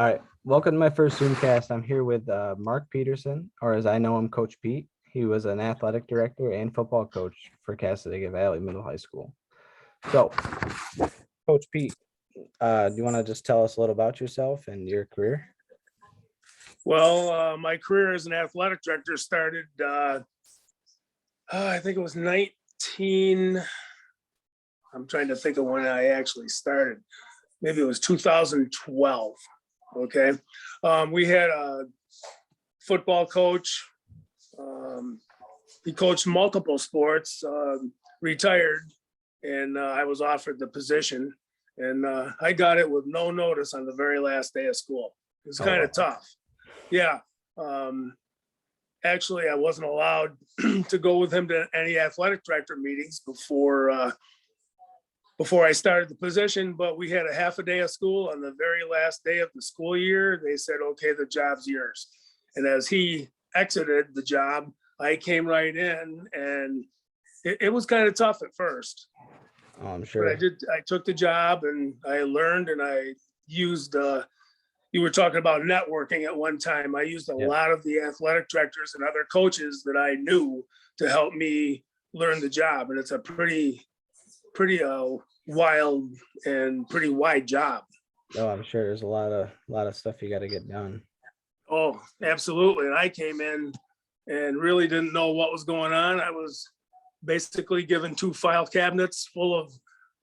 All right. Welcome to my first Zoomcast. I'm here with Mark Peterson, or as I know him, Coach Pete. He was an athletic director and football coach for Cassadaga Valley Middle High School. So, Coach Pete, do you want to just tell us a little about yourself and your career? Well, my career as an athletic director started, I think it was I'm trying to think of when I actually started. Maybe it was 2012. Okay. We had a football coach. He coached multiple sports, retired, and I was offered the position. And I got it with no notice on the very last day of school. It was kind of tough. Yeah. Actually, I wasn't allowed to go with him to any athletic director meetings before I started the position, but we had a half a day of school. On the very last day of the school year, they said, okay, the job's yours. And as he exited the job, I came right in, and it was kind of tough at first. Oh, I'm sure. But I took the job, and I learned, and I used, you were talking about networking at one time. I used a lot of the athletic directors and other coaches that I knew to help me learn the job. And it's a pretty wild and pretty wide job. Oh, I'm sure there's a lot of stuff you got to get done. Oh, absolutely. And I came in and really didn't know what was going on. I was basically given 2 file cabinets full of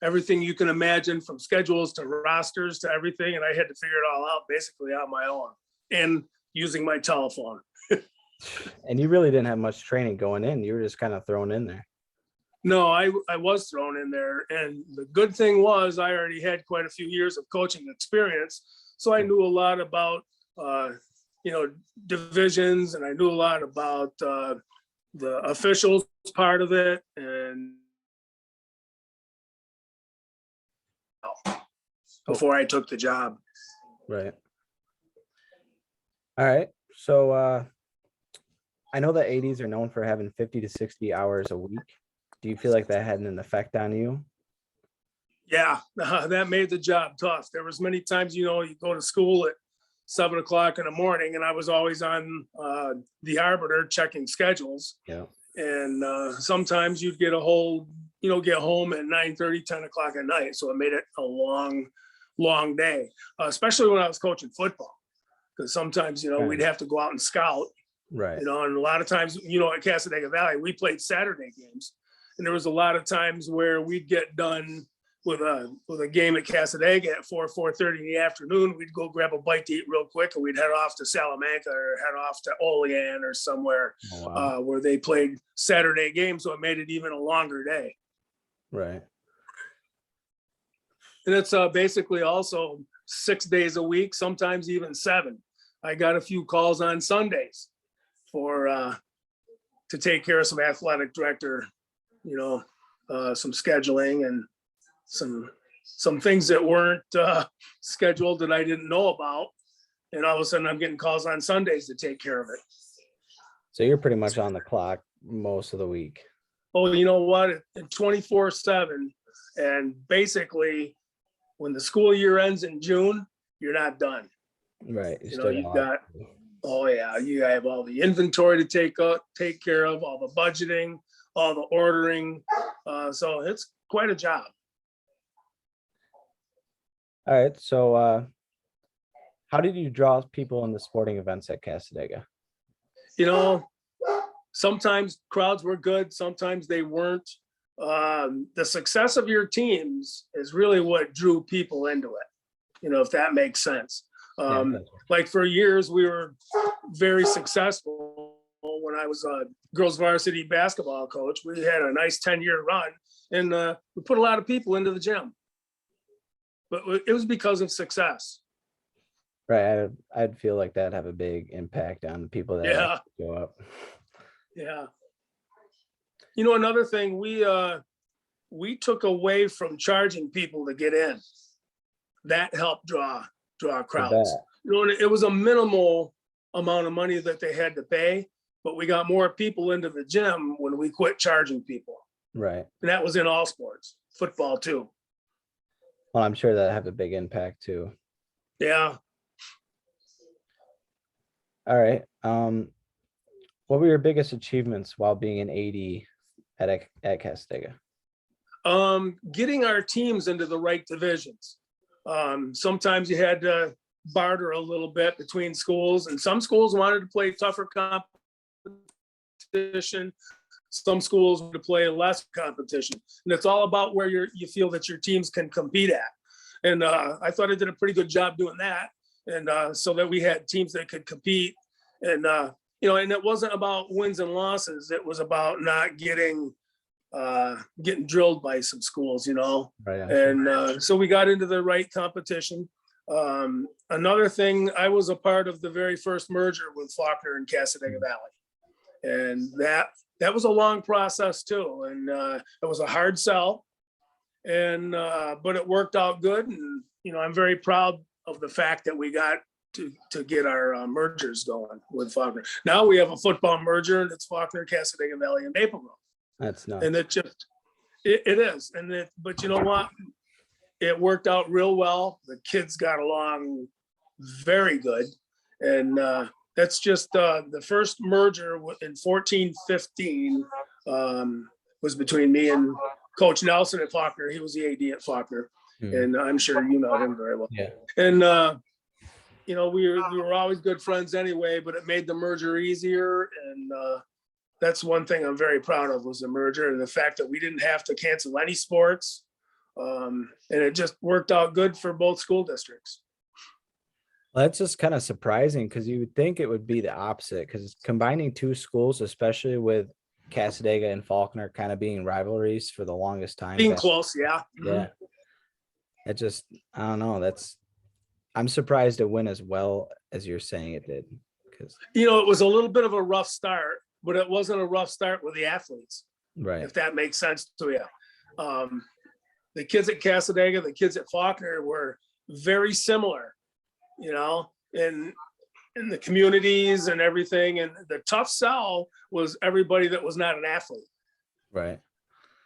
everything you can imagine, from schedules to rosters to everything. And I had to figure it all out basically on my own and using my telephone. And you really didn't have much training going in. You were just kind of thrown in there. No, I was thrown in there. And the good thing was I already had quite a few years of coaching experience. So I knew a lot about, divisions, and I knew a lot about the officials part of it. And before I took the job. Right. All right. So I know the 80s are known for having 50 to 60 hours a week. Do you feel like that had an effect on you? Yeah, that made the job tough. There was many times, you go to school at 7 o'clock in the morning, and I was always on the arbiter checking schedules. Yeah. And sometimes you'd get get home at 9:30, 10 o'clock at night. So it made it a long day, especially when I was coaching football, because sometimes, we'd have to go out and scout. Right. And a lot of times, at Cassadaga Valley, we played Saturday games. And there was a lot of times where we'd get done with a game at Cassadaga at 4:30 in the afternoon. We'd go grab a bite to eat real quick, and we'd head off to Salamanca or head off to Olean or somewhere where they played Saturday games. So it made it even a longer day. Right. And it's basically also 6 days a week, sometimes even 7. I got a few calls on Sundays to take care of some athletic director, some scheduling and some things that weren't scheduled that I didn't know about. And all of a sudden I'm getting calls on Sundays to take care of it. So you're pretty much on the clock most of the week. Oh, you know what? 24/7. And basically when the school year ends in June, you're not done. Right. You have all the inventory to take care of, all the budgeting, all the ordering. So it's quite a job. All right. So how did you draw people in the sporting events at Cassadaga? Sometimes crowds were good, sometimes they weren't. The success of your teams is really what drew people into it, if that makes sense. Like for years, we were very successful. When I was a girls varsity basketball coach, we had a nice 10-year run, and we put a lot of people into the gym. But it was because of success. Right. I'd feel like that'd have a big impact on the people that go up. Yeah. Another thing, we took away from charging people to get in. That helped draw crowds. It was a minimal amount of money that they had to pay, but we got more people into the gym when we quit charging people. Right. And that was in all sports, football too. Well, I'm sure that have a big impact too. Yeah. All right. What were your biggest achievements while being an AD at Castega? Getting our teams into the right divisions. Sometimes you had to barter a little bit between schools, and some schools wanted to play tougher competition. Some schools wanted to play less competition, and it's all about where you feel that your teams can compete at. And I thought I did a pretty good job doing that, and so that we had teams that could compete. And and it wasn't about wins and losses. It was about not getting drilled by some schools, Right. and so we got into the right competition. Another thing, I was a part of the very first merger with Faulkner and Cassadaga Valley, and that was a long process too, and it was a hard sell, and but it worked out good, and I'm very proud of the fact that we got to get our mergers going with Faulkner. Now we have a football merger, and it's Faulkner, Cassadaga Valley, and Maple Grove. That's nuts. And it is. But you know what? It worked out real well. The kids got along very good. And that's just the first merger in 14-15 was between me and Coach Nelson at Faulkner. He was the AD at Faulkner. And I'm sure you know him very well. Yeah. And we were always good friends anyway, but it made the merger easier. And that's one thing I'm very proud of, was the merger, and the fact that we didn't have to cancel any sports. And it just worked out good for both school districts. Well, that's just kind of surprising, because you would think it would be the opposite, because combining two schools, especially with Cassadaga and Faulkner kind of being rivalries for the longest time. Being close, yeah. Yeah. It just, I don't know. I'm surprised it went as well as you're saying it did. Because it was a little bit of a rough start, but it wasn't a rough start with the athletes. Right. If that makes sense to you. The kids at Cassadaga, the kids at Faulkner were very similar, in the communities and everything. And the tough sell was everybody that was not an athlete. Right.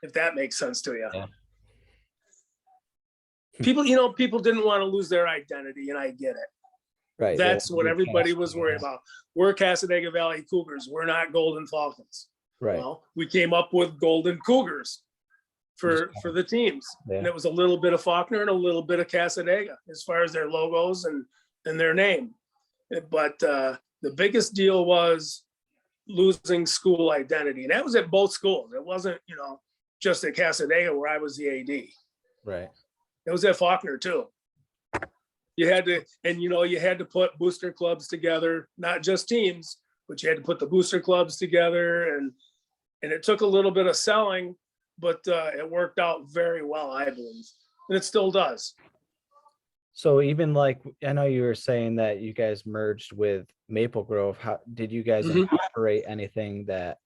If that makes sense to you. Yeah. People didn't want to lose their identity, and I get it. Right. That's what everybody was worried about. We're Cassadaga Valley Cougars. We're not Golden Falcons. Right. Well, we came up with Golden Cougars for the teams. Yeah. And it was a little bit of Faulkner and a little bit of Cassadaga as far as their logos and their name. But the biggest deal was losing school identity. And that was at both schools. It wasn't, just at Cassadaga where I was the AD. Right. It was at Faulkner too. You had to put booster clubs together, not just teams, but you had to put the booster clubs together, and it took a little bit of selling, but it worked out very well, I believe, and it still does. So even like, I know you were saying that you guys merged with Maple Grove. How did you guys incorporate anything that,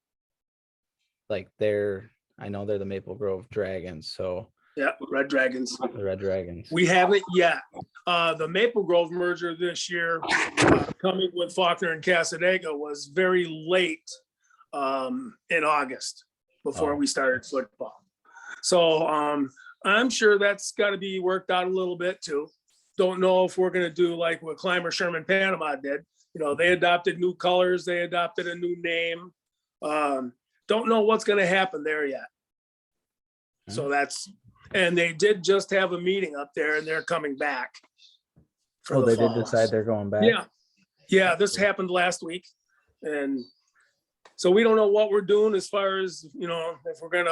like, I know they're the Maple Grove Dragons, so. Yeah, Red Dragons. The Red Dragons. We haven't yet. The Maple Grove merger this year, coming with Faulkner and Cassadaga, was very late in August before we started football. So I'm sure that's got to be worked out a little bit too. Don't know if we're going to do like what Clymer Sherman Panama did. They adopted new colors. They adopted a new name. Don't know what's going to happen there yet. So and they did just have a meeting up there, and they're coming back. They did decide they're going back. Yeah. This happened last week, and so we don't know what we're doing as far as if we're gonna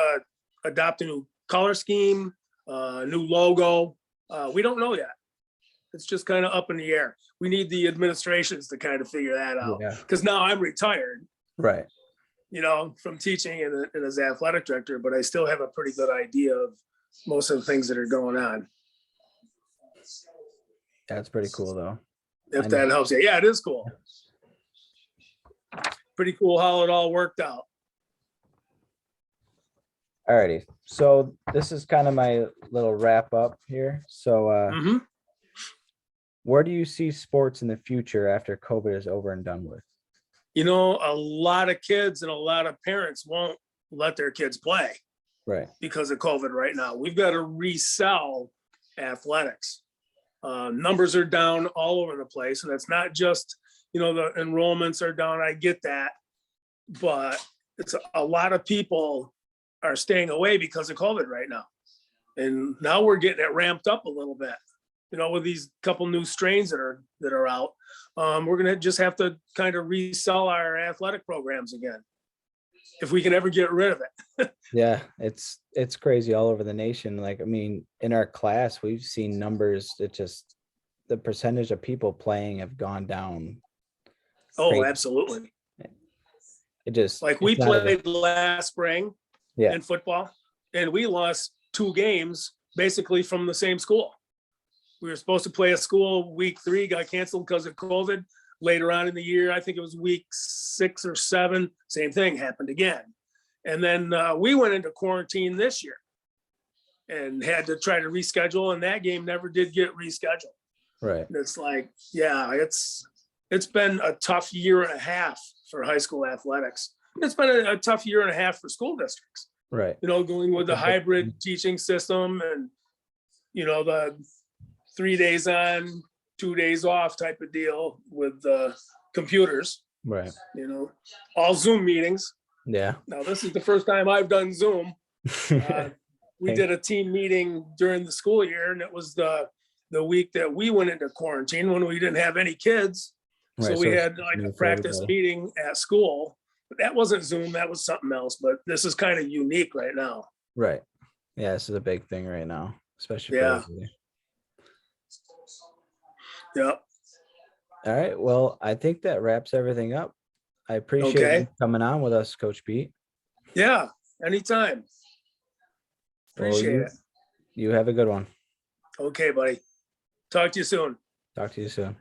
adopt a new color scheme, new logo. We don't know yet. It's just kind of up in the air. We need the administrations to kind of figure that out, because now I'm retired. Right. From teaching and as athletic director, but I still have a pretty good idea of most of the things that are going on. That's pretty cool though. If that helps you. Yeah, it is cool. Pretty cool how it all worked out. Alrighty. So this is kind of my little wrap up here. So where do you see sports in the future after COVID is over and done with? A lot of kids and a lot of parents won't let their kids play. Right. Because of COVID right now. We've got to resell athletics. Numbers are down all over the place. And it's not just, the enrollments are down. I get that. But it's a lot of people are staying away because of COVID right now. And now we're getting it ramped up a little bit, with these couple new strains that are out. We're going to just have to kind of resell our athletic programs again, if we can ever get rid of it. Yeah, it's crazy all over the nation. Like, I mean, in our class, we've seen numbers that just the percentage of people playing have gone down. Oh, crazy. absolutely. It just like we played last spring in football, and we lost 2 games basically from the same school. We were supposed to play a school week 3, got canceled because of COVID. Later on in the year, I think it was week 6 or 7, same thing happened again. And then we went into quarantine this year and had to try to reschedule, and that game never did get rescheduled. Right. And it's like, yeah, it's been a tough year and a half for high school athletics. It's been a tough year and a half for school districts. Right. Going with the hybrid teaching system and, the 3 days on, 2 days off type of deal with computers. Right. All Zoom meetings. Yeah. Now, this is the first time I've done Zoom. We did a team meeting during the school year, and it was the week that we went into quarantine when we didn't have any kids. Right, so we had like a practice meeting at school. But that wasn't Zoom, that was something else. But this is kind of unique right now. Right. Yeah, this is a big thing right now, especially for everybody. Yep. All right. Well, I think that wraps everything up. I appreciate you coming on with us, Coach Pete. Yeah, anytime. Appreciate it. You have a good one. Okay, buddy. Talk to you soon. Talk to you soon.